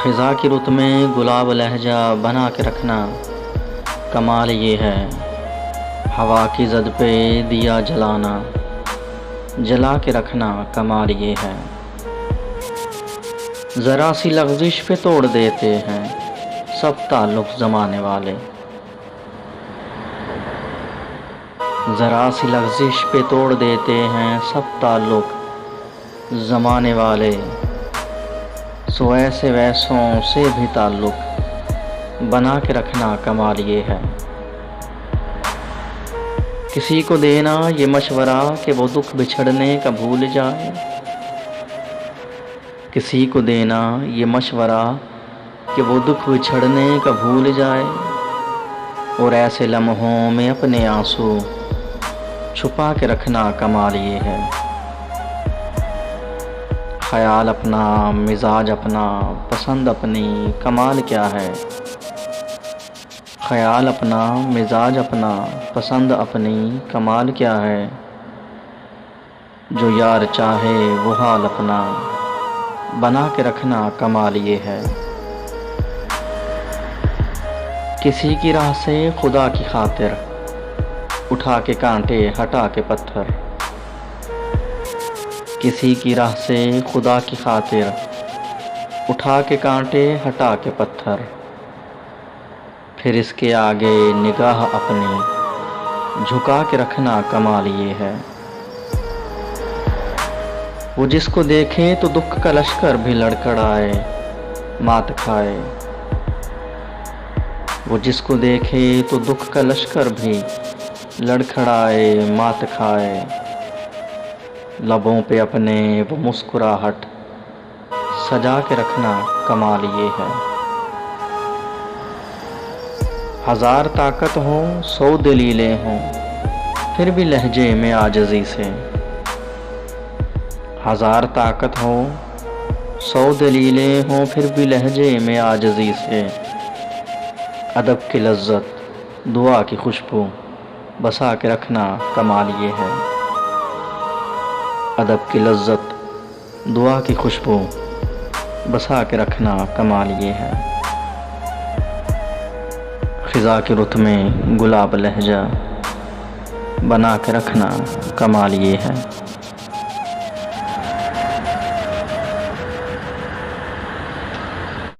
خزاں کی رت میں گلاب لہجہ بنا کے رکھنا کمال یہ ہے، ہوا کی زد پہ دیا جلانا جلا کے رکھنا کمال یہ ہے۔ ذرا سی لغزش پہ توڑ دیتے ہیں سب تعلق زمانے والے، ذرا سی لغزش پہ توڑ دیتے ہیں سب تعلق زمانے والے، سو ایسے ویسوں سے بھی تعلق بنا کے رکھنا کمال یہ ہے۔ کسی کو دینا یہ مشورہ کہ وہ دکھ بچھڑنے کا بھول جائے، کسی کو دینا یہ مشورہ کہ وہ دکھ بچھڑنے کا بھول جائے، اور ایسے لمحوں میں اپنے آنسو چھپا کے رکھنا کمال یہ ہے۔ خیال اپنا، مزاج اپنا، پسند اپنی، کمال کیا ہے۔ خیال اپنا، مزاج اپنا، پسند اپنی، کمال کیا ہے۔ جو یار چاہے وہ حال اپنا بنا کے رکھنا کمال یہ ہے۔ کسی کی راہ سے خدا کی خاطر اٹھا کے کانٹے ہٹا کے پتھر، کسی کی راہ سے خدا کی خاطر اٹھا کے کانٹے ہٹا کے پتھر، پھر اس کے آگے نگاہ اپنی جھکا کے رکھنا کمال یہ ہے۔ وہ جس کو دیکھے تو دکھ کا لشکر بھی لڑکھڑائے مات کھائے، وہ جس کو دیکھے تو دکھ کا لشکر بھی لڑکھڑائے مات کھائے، لبوں پہ اپنے وہ مسکراہٹ سجا کے رکھنا کمال یہ ہے۔ ہزار طاقت ہو، 100 دلیلیں ہوں، پھر بھی لہجے میں عاجزی سے، ہزار طاقت ہو، 100 دلیلیں ہوں، پھر بھی لہجے میں عاجزی سے، ادب کی لذت دعا کی خوشبو بسا کے رکھنا کمال یہ ہے۔ ادب کی لذت دعا کی خوشبو بسا کے رکھنا کمال یہ ہے۔ خزاں کی رت میں گلاب لہجہ بنا کے رکھنا کمال یہ ہے۔